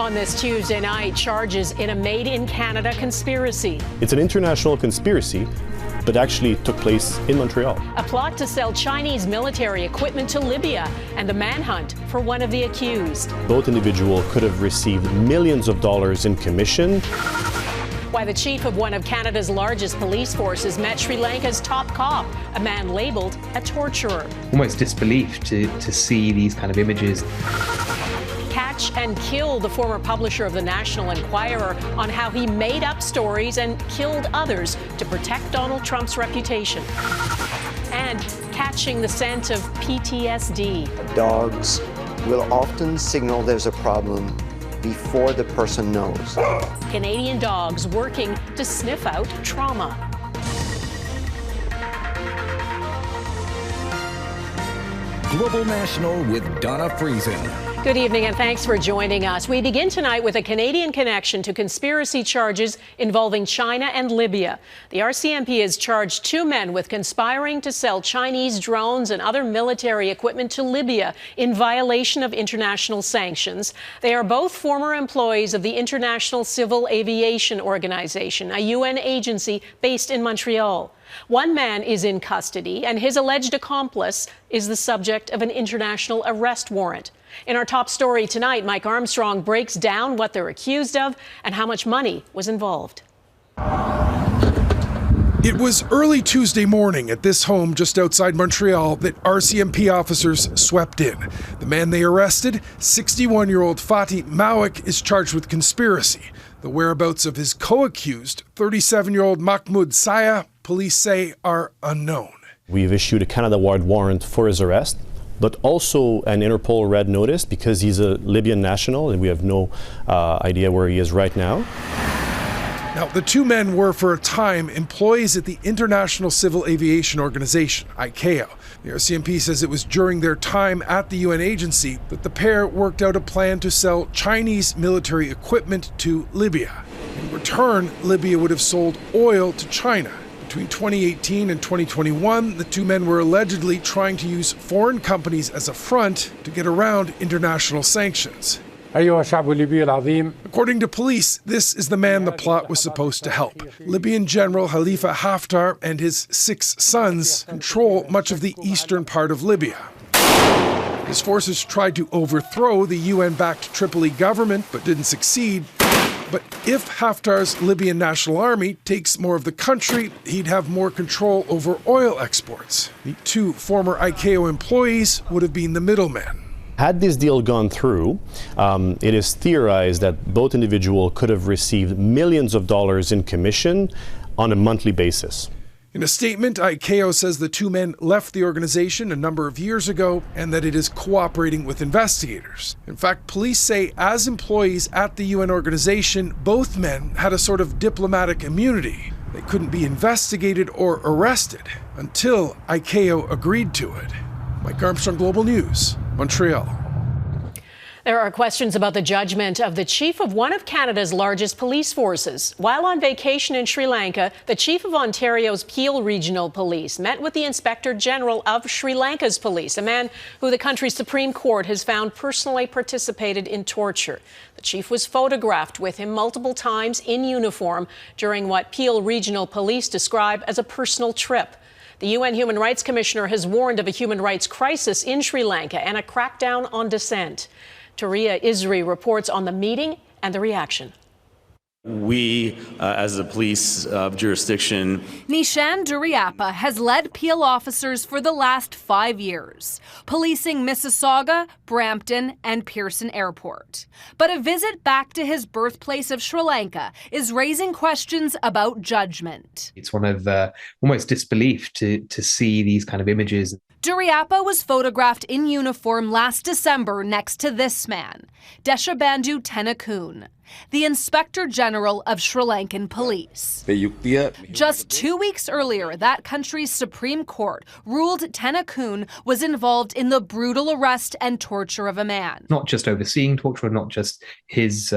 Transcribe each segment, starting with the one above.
On this Tuesday night, charges in a made-in-Canada conspiracy. It's an international conspiracy, but actually took place in Montreal. A plot to sell Chinese military equipment to Libya and the manhunt for one of the accused. Both individuals could have received millions of dollars in commission. Why the chief of one of Canada's largest police forces met Sri Lanka's top cop, a man labelled a torturer. Almost disbelief to see these kind of images. Catch and kill the former publisher of the National Enquirer on how he made up stories and killed others to protect Donald Trump's reputation. And catching the scent of PTSD. Dogs will often signal there's a problem before the person knows. Canadian dogs working to sniff out trauma. Global National with Donna Friesen. Good evening and thanks for joining us. We begin tonight with a Canadian connection to conspiracy charges involving China and Libya. The RCMP has charged 2 men with conspiring to sell Chinese drones and other military equipment to Libya in violation of international sanctions. They are both former employees of the International Civil Aviation Organization, a UN agency based in Montreal. One man is in custody, and his alleged accomplice is the subject of an international arrest warrant. In our top story tonight, Mike Armstrong breaks down what they're accused of and how much money was involved. It was early Tuesday morning at this home just outside Montreal that RCMP officers swept in. The man they arrested, 61-year-old Fatih Mawik, is charged with conspiracy. The whereabouts of his co-accused, 37-year-old Mahmoud Saya, police say are unknown. We've issued a Canada-wide warrant for his arrest, but also an Interpol red notice because he's a Libyan national and we have no idea where he is right now. Now, the 2 men were for a time employees at the International Civil Aviation Organization, ICAO. The RCMP says it was during their time at the UN agency that the pair worked out a plan to sell Chinese military equipment to Libya. In return, Libya would have sold oil to China. Between 2018 and 2021, the 2 men were allegedly trying to use foreign companies as a front to get around international sanctions. According to police, this is the man the plot was supposed to help. Libyan General Khalifa Haftar and his 6 sons control much of the eastern part of Libya. His forces tried to overthrow the UN-backed Tripoli government, but didn't succeed. But if Haftar's Libyan National Army takes more of the country, he'd have more control over oil exports. The 2 former ICAO employees would have been the middlemen. Had this deal gone through, it is theorized that both individuals could have received millions of dollars in commission on a monthly basis. In a statement, ICAO says the 2 men left the organization a number of years ago and that it is cooperating with investigators. In fact, police say as employees at the UN organization, both men had a sort of diplomatic immunity. They couldn't be investigated or arrested until ICAO agreed to it. Mike Armstrong, Global News, Montreal. There are questions about the judgment of the chief of one of Canada's largest police forces. While on vacation in Sri Lanka, the chief of Ontario's Peel Regional Police met with the Inspector General of Sri Lanka's police, a man who the country's Supreme Court has found personally participated in torture. The chief was photographed with him multiple times in uniform during what Peel Regional Police describe as a personal trip. The UN Human Rights Commissioner has warned of a human rights crisis in Sri Lanka and a crackdown on dissent. Touria Izri reports on the meeting and the reaction. We, as the police jurisdiction... Nishan Duraiappah has led Peel officers for the last 5 years, policing Mississauga, Brampton and Pearson Airport. But a visit back to his birthplace of Sri Lanka is raising questions about judgment. It's one of almost disbelief to see these kind of images. Duraiappah was photographed in uniform last December next to this man, Deshabandhu Tennakoon. the Inspector General of Sri Lankan Police. Just 2 weeks earlier, that country's Supreme Court ruled Tennakun was involved in the brutal arrest and torture of a man. Not just overseeing torture, not just his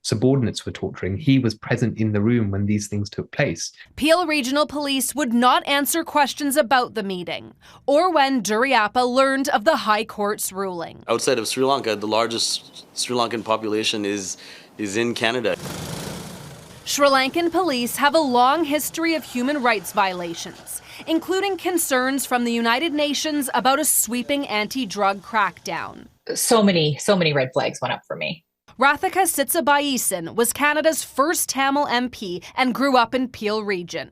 subordinates were torturing. He was present in the room when these things took place. Peel Regional Police would not answer questions about the meeting or when Duraiappah learned of the High Court's ruling. Outside of Sri Lanka, the largest Sri Lankan population is in Canada. Sri Lankan police have a long history of human rights violations, including concerns from the United Nations about a sweeping anti-drug crackdown. So many red flags went up for me. Rathika Sitsabaisen was Canada's first Tamil MP and grew up in Peel Region.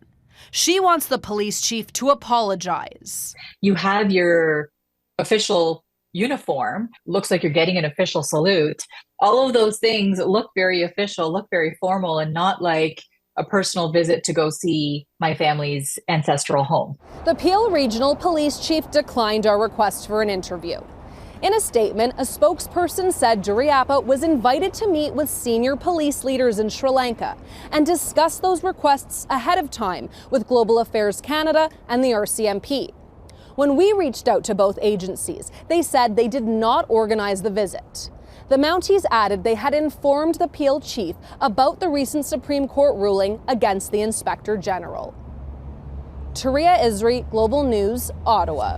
She wants the police chief to apologize. You have your official uniform, looks like you're getting an official salute. All of those things look very official, look very formal, and not like a personal visit to go see my family's ancestral home. The Peel Regional Police Chief declined our request for an interview. In a statement, a spokesperson said Duraiappah was invited to meet with senior police leaders in Sri Lanka and discuss those requests ahead of time with Global Affairs Canada and the RCMP. When we reached out to both agencies, they said they did not organize the visit. The Mounties added they had informed the Peel chief about the recent Supreme Court ruling against the Inspector General. Touria Izri, Global News, Ottawa.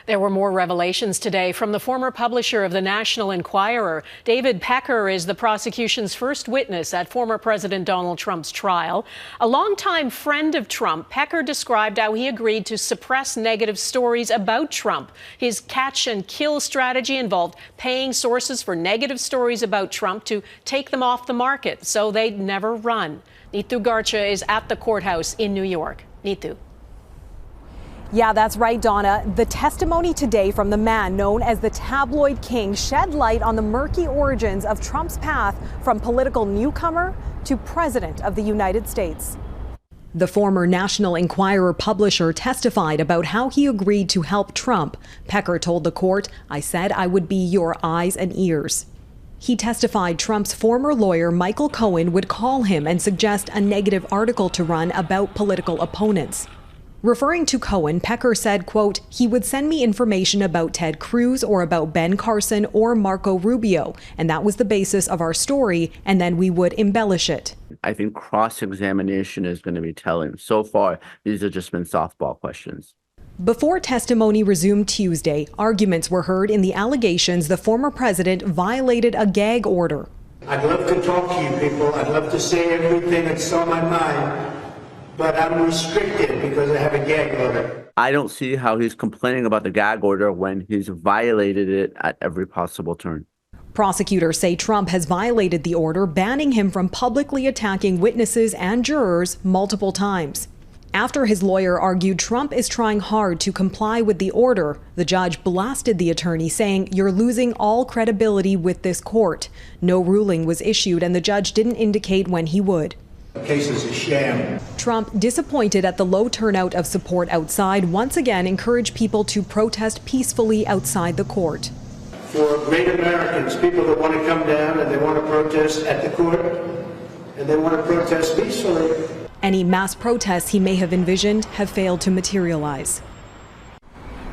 There were more revelations today from the former publisher of the National Enquirer. David Pecker is the prosecution's first witness at former President Donald Trump's trial. A longtime friend of Trump, Pecker described how he agreed to suppress negative stories about Trump. His catch and kill strategy involved paying sources for negative stories about Trump to take them off the market so they'd never run. Neetu Garcha is at the courthouse in New York. Neetu. Yeah, that's right, Donna. The testimony today from the man known as the tabloid king shed light on the murky origins of Trump's path from political newcomer to president of the United States. The former National Enquirer publisher testified about how he agreed to help Trump. Pecker told the court, "I said I would be your eyes and ears." He testified Trump's former lawyer Michael Cohen would call him and suggest a negative article to run about political opponents. Referring to Cohen, Pecker said, quote, "He would send me information about Ted Cruz or about Ben Carson or Marco Rubio, and that was the basis of our story, and then we would embellish it." I think cross-examination is going to be telling. So far, these have just been softball questions. Before testimony resumed Tuesday, arguments were heard in the allegations the former president violated a gag order. I'd love to talk to you people. I'd love to say everything that's on my mind. But I'm restricted because I have a gag order. I don't see how he's complaining about the gag order when he's violated it at every possible turn. Prosecutors say Trump has violated the order, banning him from publicly attacking witnesses and jurors multiple times. After his lawyer argued Trump is trying hard to comply with the order, the judge blasted the attorney, saying, "You're losing all credibility with this court." No ruling was issued, and the judge didn't indicate when he would. The case is a sham. Trump, disappointed at the low turnout of support outside, once again encouraged people to protest peacefully outside the court. For great Americans, people that want to come down and they want to protest at the court, and they want to protest peacefully. Any mass protests he may have envisioned have failed to materialize.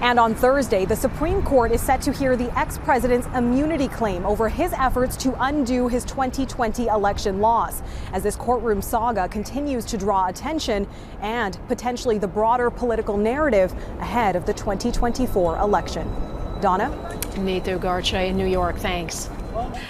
And on Thursday, the Supreme Court is set to hear the ex-president's immunity claim over his efforts to undo his 2020 election loss, as this courtroom saga continues to draw attention and potentially the broader political narrative ahead of the 2024 election. Donna? Neetu Garcha in New York, thanks.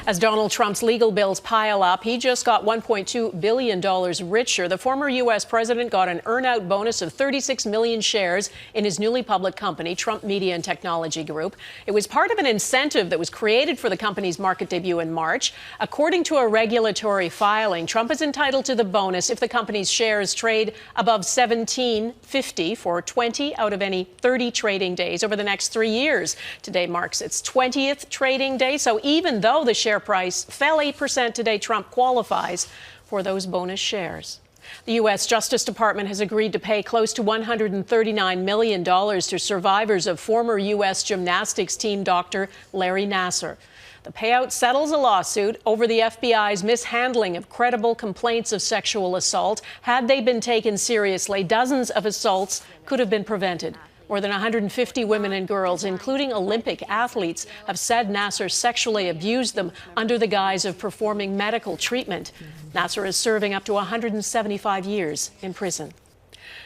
As Donald Trump's legal bills pile up, he just got $1.2 billion richer. The former U.S. president got an earn-out bonus of 36 million shares in his newly public company, Trump Media and Technology Group. It was part of an incentive that was created for the company's market debut in March. According to a regulatory filing, Trump is entitled to the bonus if the company's shares trade above $17.50 for 20 out of any 30 trading days over the next 3 years. Today marks its 20th trading day, so even though the share price fell 8% today, Trump qualifies for those bonus shares. The U.S. Justice Department has agreed to pay close to $139 million to survivors of former U.S. gymnastics team doctor Larry Nasser. The payout settles a lawsuit over the FBI's mishandling of credible complaints of sexual assault. Had they been taken seriously, dozens of assaults could have been prevented. More than 150 women and girls, including Olympic athletes, have said Nasser sexually abused them under the guise of performing medical treatment. Nasser is serving up to 175 years in prison.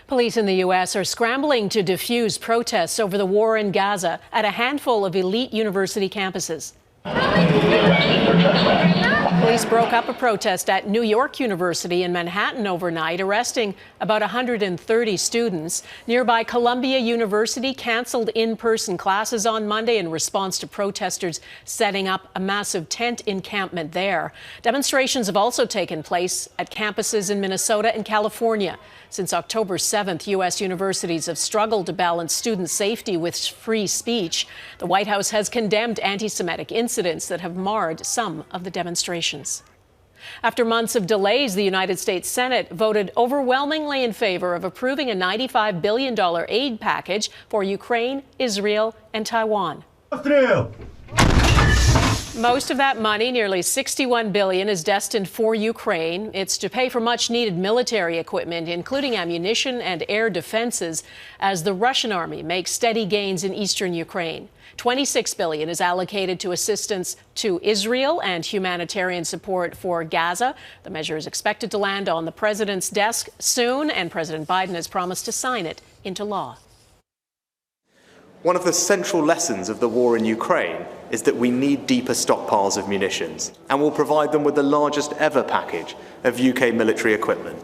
Police in the U.S. are scrambling to defuse protests over the war in Gaza at a handful of elite university campuses. Police broke up a protest at New York University in Manhattan overnight, arresting about 130 students. Nearby Columbia University canceled in-person classes on Monday in response to protesters setting up a massive tent encampment there. Demonstrations have also taken place at campuses in Minnesota and California. Since October 7th, U.S. universities have struggled to balance student safety with free speech. The White House has condemned anti-Semitic incidents that have marred some of the demonstrations. After months of delays, the United States Senate voted overwhelmingly in favor of approving a $95 billion aid package for Ukraine, Israel, and Taiwan. Most of that money, nearly $61 billion, is destined for Ukraine. It's to pay for much-needed military equipment, including ammunition and air defenses, as the Russian army makes steady gains in eastern Ukraine. $26 billion is allocated to assistance to Israel and humanitarian support for Gaza. The measure is expected to land on the president's desk soon, and President Biden has promised to sign it into law. One of the central lessons of the war in Ukraine is that we need deeper stockpiles of munitions, and we'll provide them with the largest ever package of UK military equipment.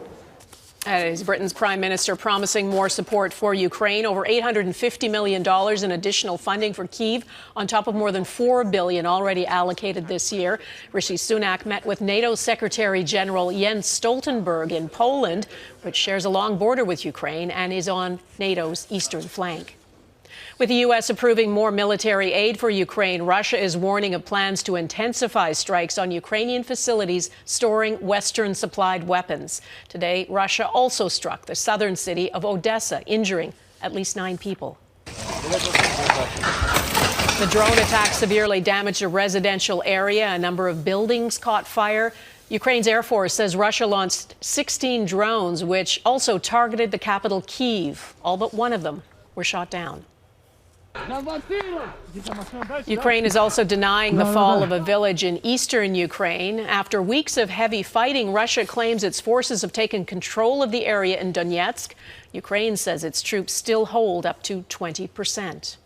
That is Britain's Prime Minister promising more support for Ukraine, over $850 million in additional funding for Kyiv, on top of more than $4 billion already allocated this year. Rishi Sunak met with NATO Secretary General Jens Stoltenberg in Poland, which shares a long border with Ukraine and is on NATO's eastern flank. With the U.S. approving more military aid for Ukraine, Russia is warning of plans to intensify strikes on Ukrainian facilities storing Western-supplied weapons. Today, Russia also struck the southern city of Odessa, injuring at least 9 people. The drone attack severely damaged a residential area. A number of buildings caught fire. Ukraine's Air Force says Russia launched 16 drones, which also targeted the capital, Kyiv. All but one of them were shot down. Ukraine is also denying the fall of a village in eastern Ukraine. After weeks of heavy fighting, Russia claims its forces have taken control of the area in Donetsk. Ukraine says its troops still hold up to 20%.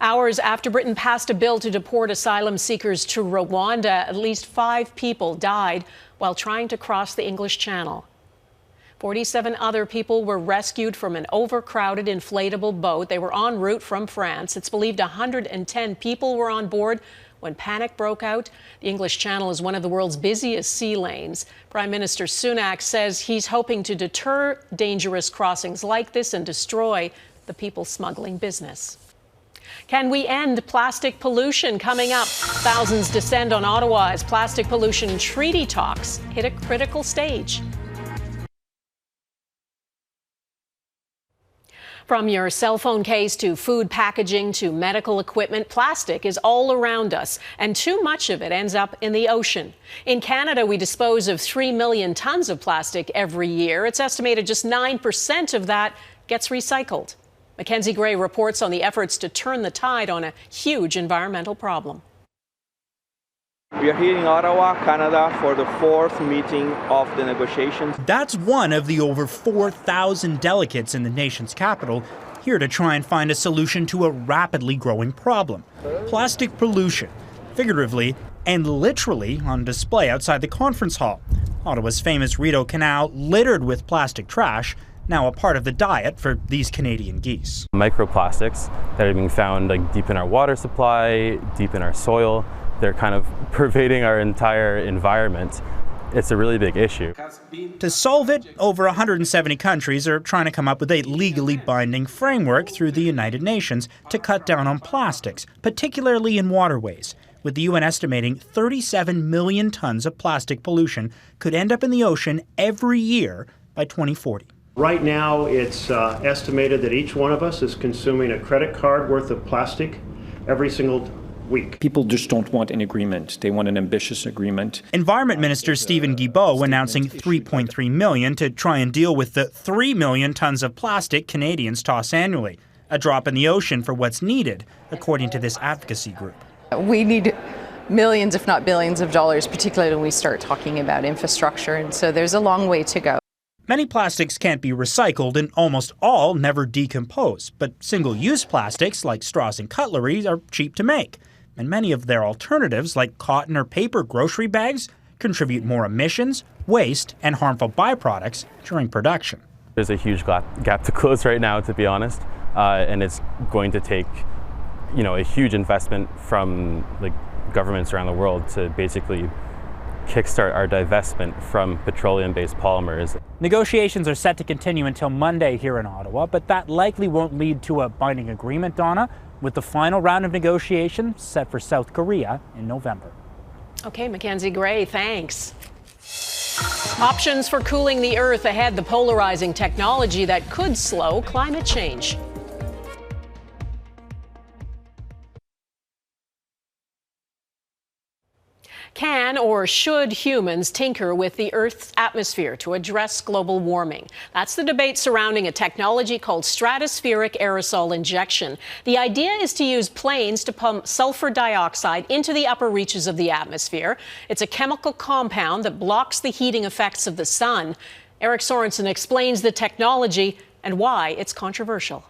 Hours after Britain passed a bill to deport asylum seekers to Rwanda, at least 5 people died while trying to cross the English Channel. 47 other people were rescued from an overcrowded inflatable boat. They were en route from France. It's believed 110 people were on board when panic broke out. The English Channel is one of the world's busiest sea lanes. Prime Minister Sunak says he's hoping to deter dangerous crossings like this and destroy the people smuggling business. Can we end plastic pollution? Coming up, thousands descend on Ottawa as plastic pollution treaty talks hit a critical stage. From your cell phone case to food packaging to medical equipment, plastic is all around us, and too much of it ends up in the ocean. In Canada, we dispose of 3 million tons of plastic every year. It's estimated just 9% of that gets recycled. Mackenzie Gray reports on the efforts to turn the tide on a huge environmental problem. We are here in Ottawa, Canada, for the 4th meeting of the negotiations. That's one of the over 4,000 delegates in the nation's capital here to try and find a solution to a rapidly growing problem. Plastic pollution, figuratively and literally on display outside the conference hall. Ottawa's famous Rideau Canal littered with plastic trash, now a part of the diet for these Canadian geese. Microplastics that are being found deep in our water supply, deep in our soil. They're kind of pervading our entire environment. It's a really big issue. To solve it, over 170 countries are trying to come up with a legally binding framework through the United Nations to cut down on plastics, particularly in waterways, with the UN estimating 37 million tons of plastic pollution could end up in the ocean every year by 2040. Right now, it's estimated that each one of us is consuming a credit card worth of plastic every single week. People just don't want an agreement. They want an ambitious agreement. Environment Minister Stephen Guilbeault announcing $3.3 million to try and deal with the 3 million tons of plastic Canadians toss annually. A drop in the ocean for what's needed, according to this advocacy group. We need millions, if not billions of dollars, particularly when we start talking about infrastructure. And so there's a long way to go. Many plastics can't be recycled and almost all never decompose, but single-use plastics like straws and cutlery are cheap to make. And many of their alternatives like cotton or paper grocery bags contribute more emissions, waste, and harmful byproducts during production. There's a huge gap to close right now, to be honest, and it's going to take, a huge investment from governments around the world to basically kickstart our divestment from petroleum-based polymers. Negotiations are set to continue until Monday here in Ottawa, but that likely won't lead to a binding agreement, Donna, with the final round of negotiations set for South Korea in November. Okay, Mackenzie Gray, thanks. Options for cooling the Earth ahead, the polarizing technology that could slow climate change. Can or should humans tinker with the Earth's atmosphere to address global warming? That's the debate surrounding a technology called stratospheric aerosol injection. The idea is to use planes to pump sulfur dioxide into the upper reaches of the atmosphere. It's a chemical compound that blocks the heating effects of the sun. Eric Sorensen explains the technology and why it's controversial.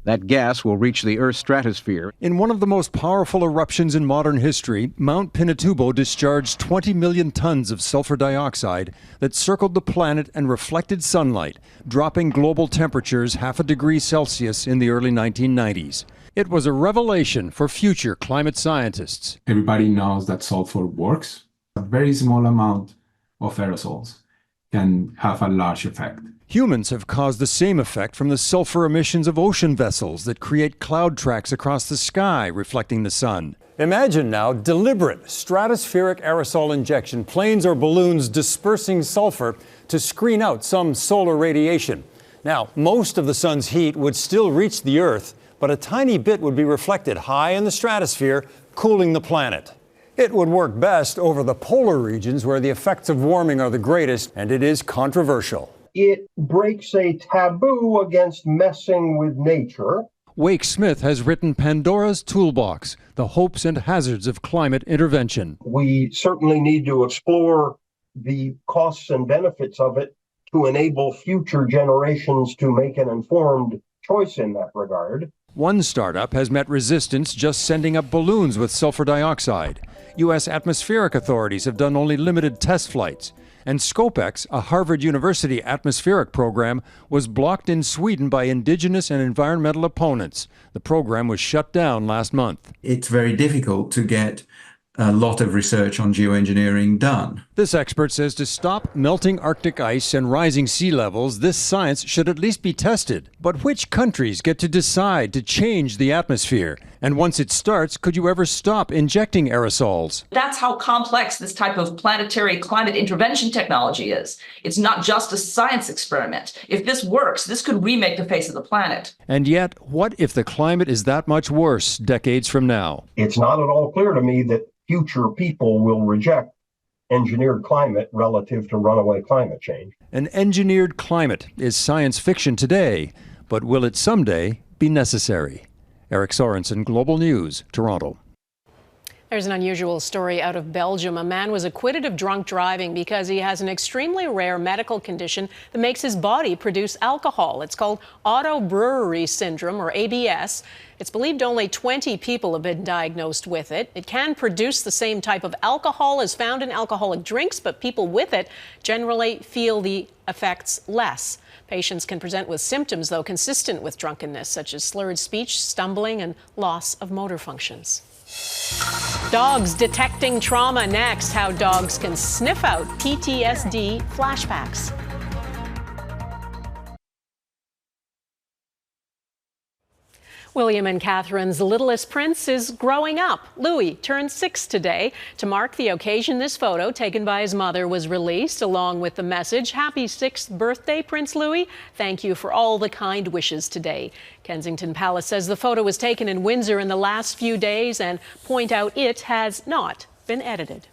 That gas will reach the Earth's stratosphere. In one of the most powerful eruptions in modern history, Mount Pinatubo discharged 20 million tons of sulfur dioxide that circled the planet and reflected sunlight, dropping global temperatures 0.5 degrees Celsius in the early 1990s. It was a revelation for future climate scientists. Everybody knows that sulfur works. A very small amount of aerosols can have a large effect. Humans have caused the same effect from the sulfur emissions of ocean vessels that create cloud tracks across the sky reflecting the sun. Imagine now deliberate stratospheric aerosol injection, planes or balloons dispersing sulfur to screen out some solar radiation. Now, most of the sun's heat would still reach the Earth, but a tiny bit would be reflected high in the stratosphere, cooling the planet. It would work best over the polar regions where the effects of warming are the greatest, and it is controversial. It breaks a taboo against messing with nature. Wake Smith has written Pandora's Toolbox, the hopes and hazards of climate intervention. We certainly need to explore the costs and benefits of it to enable future generations to make an informed choice in that regard. One startup has met resistance just sending up balloons with sulfur dioxide. U.S. atmospheric authorities have done only limited test flights. And Scopex, a Harvard University atmospheric program, was blocked in Sweden by indigenous and environmental opponents. The program was shut down last month. It's very difficult to get a lot of research on geoengineering done. This expert says to stop melting Arctic ice and rising sea levels, this science should at least be tested. But which countries get to decide to change the atmosphere? And once it starts, could you ever stop injecting aerosols? That's how complex this type of planetary climate intervention technology is. It's not just a science experiment. If this works, this could remake the face of the planet. And yet, what if the climate is that much worse decades from now? It's not at all clear to me that future people will reject engineered climate relative to runaway climate change. An engineered climate is science fiction today, but will it someday be necessary? Eric Sorensen, Global News, Toronto. There's an unusual story out of Belgium. A man was acquitted of drunk driving because he has an extremely rare medical condition that makes his body produce alcohol. It's called auto-brewery syndrome, or ABS. It's believed only 20 people have been diagnosed with it. It can produce the same type of alcohol as found in alcoholic drinks, but people with it generally feel the effects less. Patients can present with symptoms, though, consistent with drunkenness, such as slurred speech, stumbling, and loss of motor functions. Dogs detecting trauma next. How dogs can sniff out PTSD flashbacks. William and Catherine's littlest prince is growing up. Louis turned 6 today. To mark the occasion, this photo taken by his mother was released along with the message, "Happy 6th birthday, Prince Louis. Thank you for all the kind wishes today." Kensington Palace says the photo was taken in Windsor in the last few days and point out it has not been edited.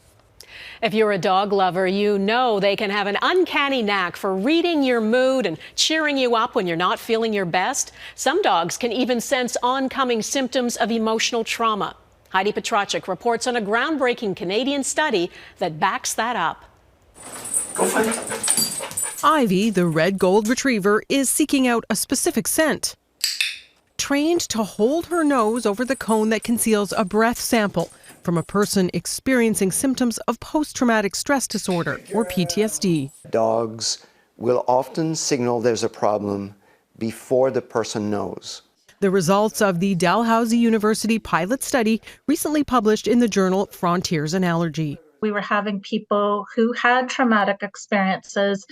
If you're a dog lover, you know they can have an uncanny knack for reading your mood and cheering you up when you're not feeling your best. Some dogs can even sense oncoming symptoms of emotional trauma. Heidi Petrachik reports on a groundbreaking Canadian study that backs that up. Ivy, the red gold retriever, is seeking out a specific scent. Trained to hold her nose over the cone that conceals a breath sample from a person experiencing symptoms of post-traumatic stress disorder, or PTSD. Dogs will often signal there's a problem before the person knows. The results of the Dalhousie University pilot study recently published in the journal Frontiers in Allergy. We were having people who had traumatic experiences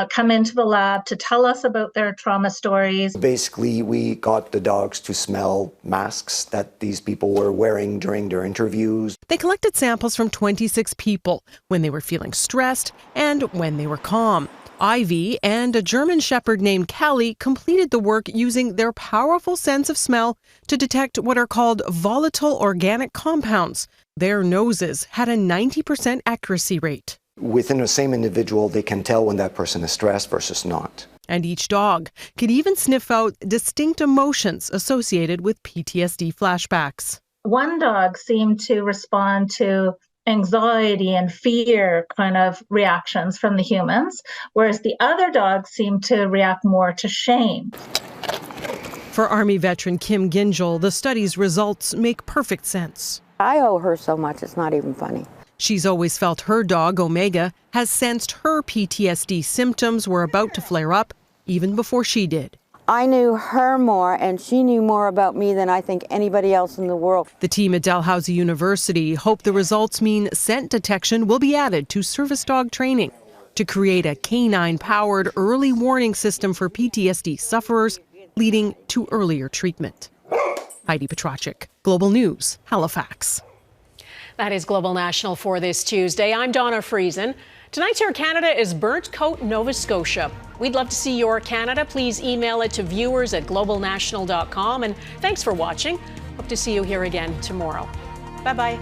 come into the lab to tell us about their trauma stories. Basically, we got the dogs to smell masks that these people were wearing during their interviews. They collected samples from 26 people when they were feeling stressed and when they were calm. Ivy and a German shepherd named Callie completed the work using their powerful sense of smell to detect what are called volatile organic compounds. Their noses had a 90% accuracy rate. Within the same individual, they can tell when that person is stressed versus not. And each dog could even sniff out distinct emotions associated with PTSD flashbacks. One dog seemed to respond to anxiety and fear kind of reactions from the humans, whereas the other dogs seemed to react more to shame. For Army veteran Kim Ginjal, the study's results make perfect sense. I owe her so much, it's not even funny. She's always felt her dog, Omega, has sensed her PTSD symptoms were about to flare up even before she did. I knew her more, and she knew more about me than I think anybody else in the world. The team at Dalhousie University hope the results mean scent detection will be added to service dog training to create a canine-powered early warning system for PTSD sufferers, leading to earlier treatment. Heidi Petrachik, Global News, Halifax. That is Global National for this Tuesday. I'm Donna Friesen. Tonight's Air Canada is Burnt Coat, Nova Scotia. We'd love to see your Canada. Please email it to viewers@globalnational.com. And thanks for watching. Hope to see you here again tomorrow. Bye-bye.